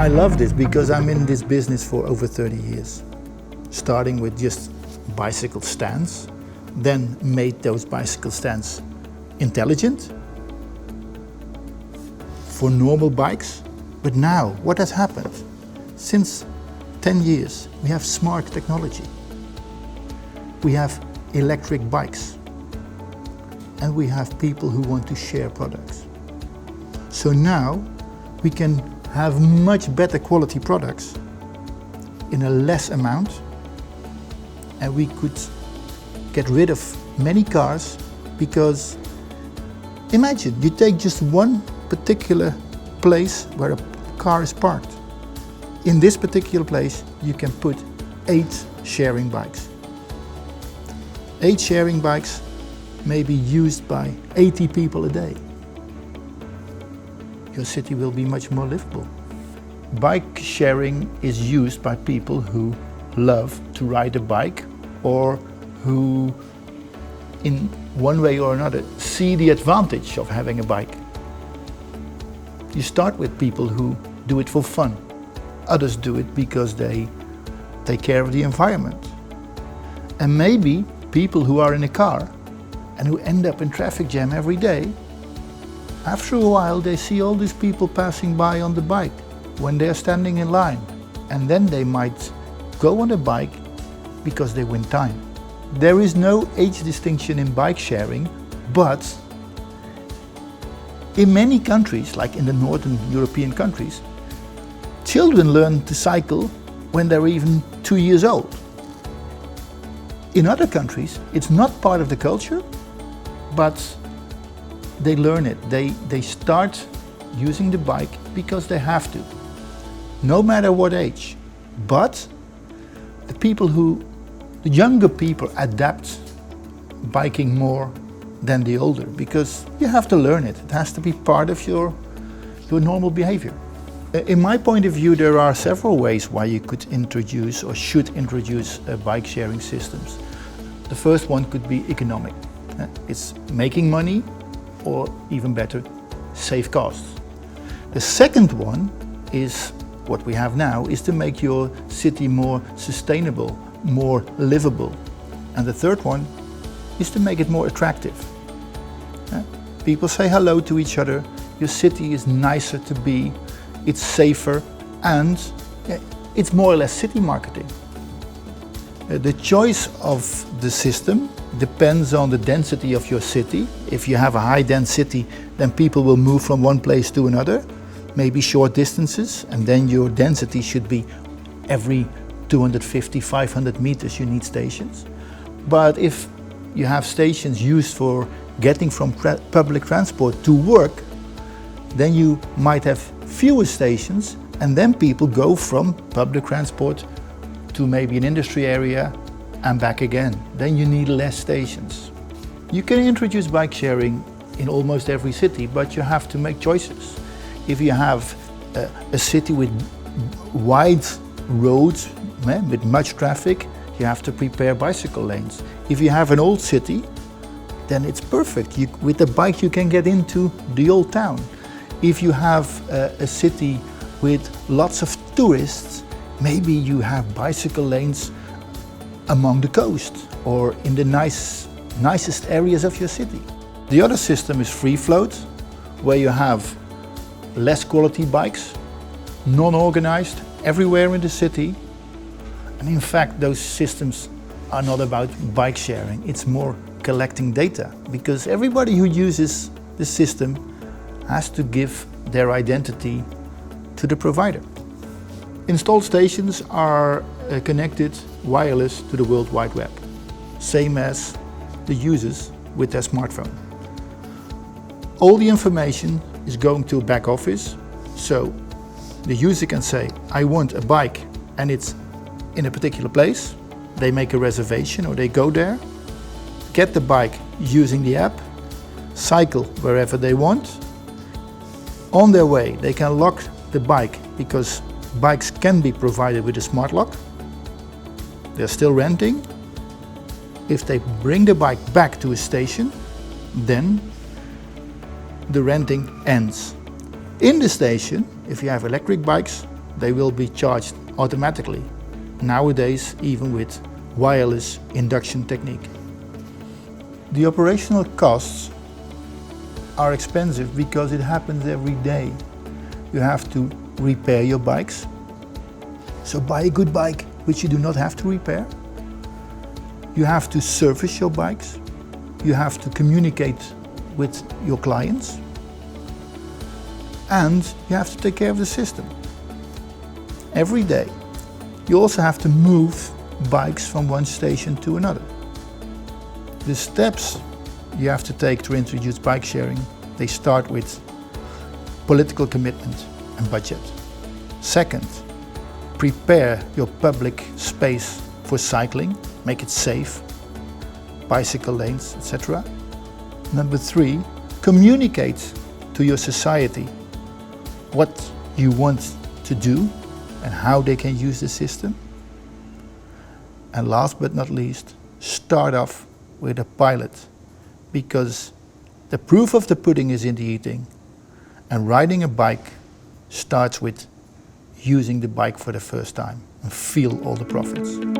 I love this because I'm in this business for over 30 years. Starting with just bicycle stands, then made those bicycle stands intelligent for normal bikes. But now, what has happened? Since 10 years, we have smart technology. We have electric bikes. And we have people who want to share products. So now, we can have much better quality products in a less amount, and we could get rid of many cars, because imagine you take just one particular place where a car is parked. In this particular place you can put 8 sharing bikes. 8 sharing bikes may be used by 80 people a day. Your city will be much more livable. Bike sharing is used by people who love to ride a bike, or who in one way or another see the advantage of having a bike. You start with people who do it for fun. Others do it because they take care of the environment. And maybe people who are in a car and who end up in traffic jam every day, after a while they see all these people passing by on the bike when they are standing in line, and then they might go on a bike because they win time. There is no age distinction in bike sharing, but in many countries, like in the northern European countries, children learn to cycle when they're even 2 years old. In other countries, it's not part of the culture, but they learn it. They start using the bike because they have to, no matter what age. But the younger people adapt biking more than the older, because you have to learn it. It has to be part of your normal behavior. In my point of view, there are several ways why you could introduce or should introduce bike sharing systems. The first one could be economic. It's making money, or even better, save costs. The second one is what we have now, is to make your city more sustainable, more livable. And the third one is to make it more attractive. People say hello to each other, your city is nicer to be, it's safer, and it's more or less city marketing. The choice of the system depends on the density of your city. If you have a high density, then people will move from one place to another, maybe short distances, and then your density should be every 250, 500 meters you need stations. But if you have stations used for getting from public transport to work, then you might have fewer stations, and then people go from public transport to maybe an industry area and back again. Then you need less stations. You can introduce bike sharing in almost every city, but you have to make choices. If you have a city with wide roads with much traffic, you have to prepare bicycle lanes. If you have an old city, then it's perfect. With a bike you can get into the old town. If you have a city with lots of tourists, maybe you have bicycle lanes along the coast or in the nicest areas of your city. The other system is free float, where you have less quality bikes, non-organized, everywhere in the city. And in fact, those systems are not about bike sharing, it's more collecting data, because everybody who uses the system has to give their identity to the provider. Installed stations are connected wireless to the World Wide Web, same as the users with their smartphone. All the information is going to a back office, so the user can say, I want a bike and it's in a particular place. They make a reservation or they go there, get the bike using the app, cycle wherever they want. On their way, they can lock the bike, because bikes can be provided with a smart lock. They're still renting. If they bring the bike back to a station, then the renting ends. In the station, if you have electric bikes, they will be charged automatically. Nowadays, even with wireless induction technique. The operational costs are expensive because it happens every day. You have to repair your bikes. So buy a good bike which you do not have to repair. You have to service your bikes. You have to communicate with your clients. And you have to take care of the system. Every day. You also have to move bikes from one station to another. The steps you have to take to introduce bike sharing, they start with political commitment and budget. Second, prepare your public space for cycling, make it safe, bicycle lanes, etc. Number 3, communicate to your society what you want to do and how they can use the system. And last but not least, start off with a pilot, because the proof of the pudding is in the eating, and riding a bike starts with using the bike for the first time and feel all the profits.